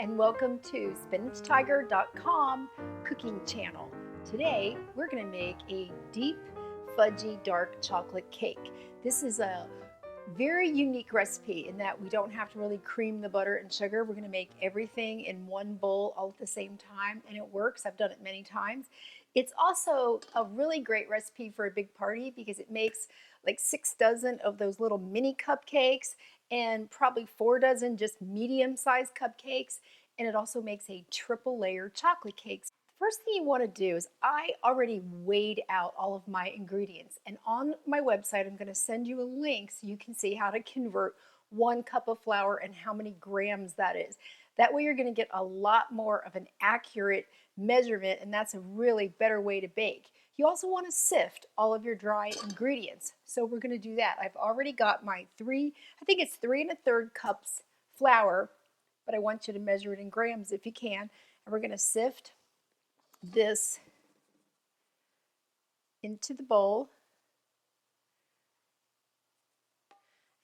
and welcome to SpinachTiger.com cooking channel. Today we're going to make a deep fudgy dark chocolate cake. This is a very unique recipe in that we don't have to really cream the butter and sugar. We're going to make everything in one bowl all at the same time, and it works. I've done it many times. It's also a really great recipe for a big party because it makes like 6 dozen of those little mini cupcakes and probably 4 dozen just medium-sized cupcakes, and it also makes a triple layer chocolate cake. The first thing you want to do is I already weighed out all of my ingredients, and on my website I'm going to send you a link so you can see how to convert 1 cup of flour and how many grams that is. That way you're going to get a lot more of an accurate measurement, and that's a really better way to bake. You also want to sift all of your dry ingredients, so we're going to do that. I've already got my I think it's 3 1/3 cups flour, but I want you to measure it in grams if you can. And we're going to sift this into the bowl.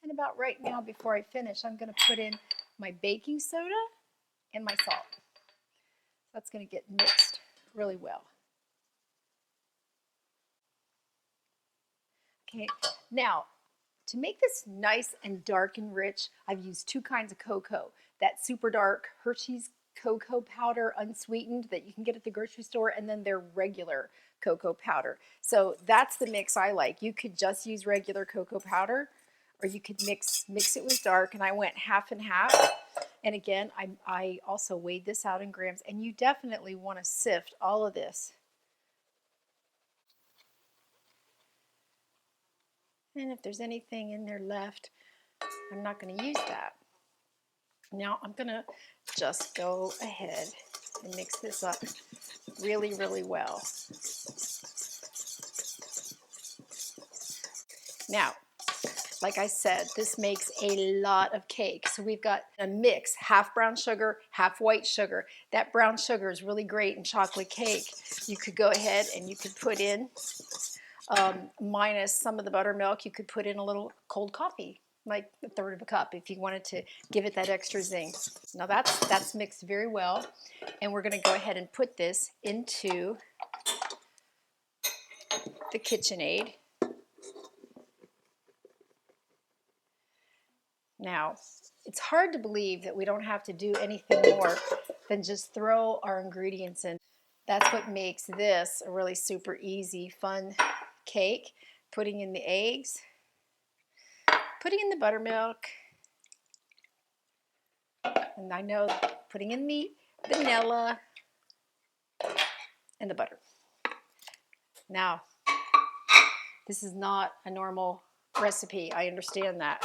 And about right now, before I finish, I'm going to put in my baking soda and my salt. That's going to get mixed really well. Okay, now to make this nice and dark and rich, I've used 2 kinds of cocoa. That super dark Hershey's cocoa powder unsweetened that you can get at the grocery store, and then their regular cocoa powder. So that's the mix I like. You could just use regular cocoa powder, or you could mix it with dark, and I went half and half. And again, I also weighed this out in grams, and you definitely want to sift all of this. And if there's anything in there left, I'm not going to use that. Now I'm going to just go ahead and mix this up really, really well. Now, like I said, this makes a lot of cake. So we've got a mix, half brown sugar, half white sugar. That brown sugar is really great in chocolate cake. You could go ahead and you could put in, minus some of the buttermilk, you could put in a little cold coffee, like 1/3 of a cup if you wanted to give it that extra zing. Now that's mixed very well, and we're going to go ahead and put this into the KitchenAid. Now, it's hard to believe that we don't have to do anything more than just throw our ingredients in. That's what makes this a really super easy, fun cake. Putting in the eggs, putting in the buttermilk, and I know putting in the vanilla and the butter. Now, this is not a normal recipe. I understand that.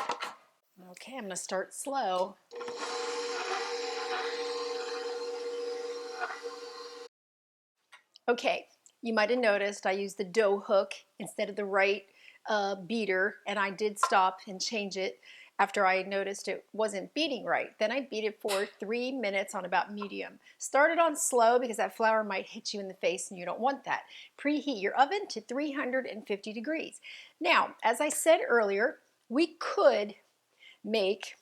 Okay, I'm going to start slow. Okay, you might have noticed I used the dough hook instead of the right beater, and I did stop and change it after I noticed it wasn't beating right. Then I beat it for 3 minutes on about medium. Started on slow because that flour might hit you in the face and you don't want that. Preheat your oven to 350 degrees. Now, as I said earlier, we could make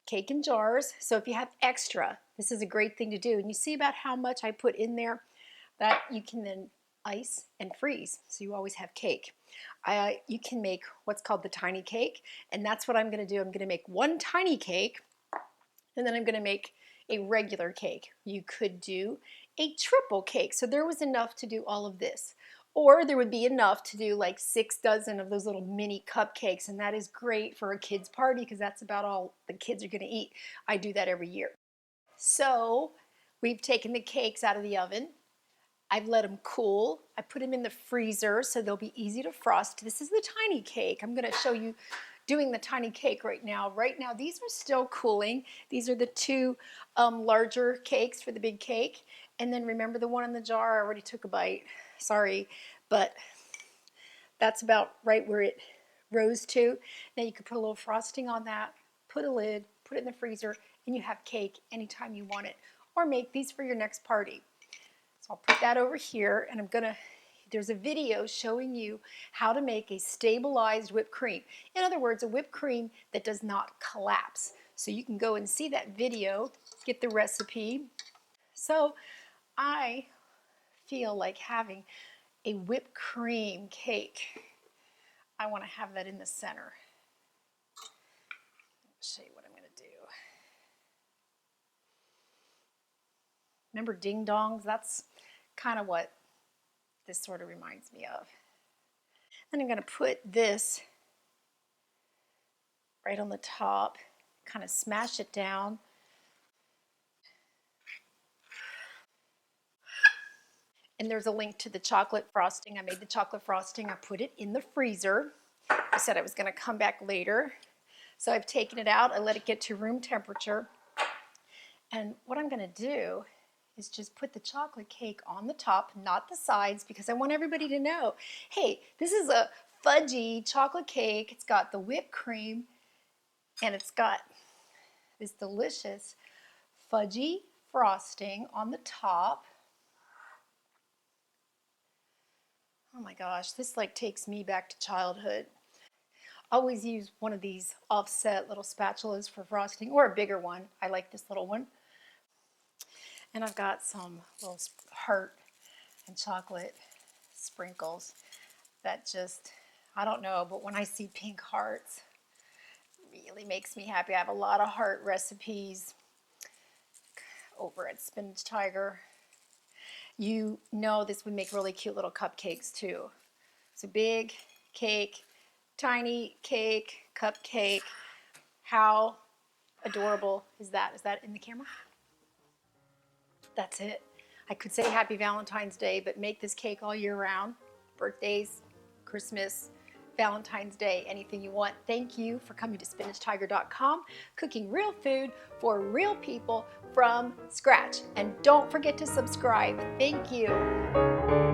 cake in jars. So if you have extra, this is a great thing to do. And you see about how much I put in there? That you can then ice and freeze, so you always have cake. You can make what's called the tiny cake, and that's what I'm going to do. I'm going to make 1 tiny cake, and then I'm going to make a regular cake. You could do a triple cake, so there was enough to do all of this. Or there would be enough to do like 6 dozen of those little mini cupcakes, and that is great for a kid's party because that's about all the kids are going to eat. I do that every year. So we've taken the cakes out of the oven. I've let them cool. I put them in the freezer so they'll be easy to frost. This is the tiny cake. I'm going to show you doing the tiny cake right now. Right now, these are still cooling. These are the 2 larger cakes for the big cake. And then remember the one in the jar? I already took a bite. Sorry, but that's about right where it rose to. Now you could put a little frosting on that, put a lid, put it in the freezer, and you have cake anytime you want it. Or make these for your next party. So I'll put that over here, and there's a video showing you how to make a stabilized whipped cream. In other words, a whipped cream that does not collapse. So you can go and see that video get the recipe. So I feel like having a whipped cream cake. I want to have that in the center. I'll show you what I'm going to do. Remember ding dongs? That's kind of what this sort of reminds me of. And I'm going to put this right on the top, kind of smash it down. And there's a link to the chocolate frosting. I made the chocolate frosting. I put it in the freezer. I said I was going to come back later. So I've taken it out. I let it get to room temperature. And what I'm going to do is just put the chocolate cake on the top, not the sides, because I want everybody to know, hey, this is a fudgy chocolate cake. It's got the whipped cream, and it's got this delicious fudgy frosting on the top. Oh my gosh, this like takes me back to childhood. Always use one of these offset little spatulas for frosting, or a bigger one. I like this little one. And I've got some little heart and chocolate sprinkles that just, I don't know, but when I see pink hearts, it really makes me happy. I have a lot of heart recipes over at Spinach Tiger. You know this would make really cute little cupcakes too. So big cake, tiny cake, cupcake. How adorable is that? Is that in the camera? That's it. I could say Happy Valentine's Day, but make this cake all year round. Birthdays, Christmas, Valentine's Day, anything you want. Thank you for coming to SpinachTiger.com, cooking real food for real people from scratch. And don't forget to subscribe. Thank you.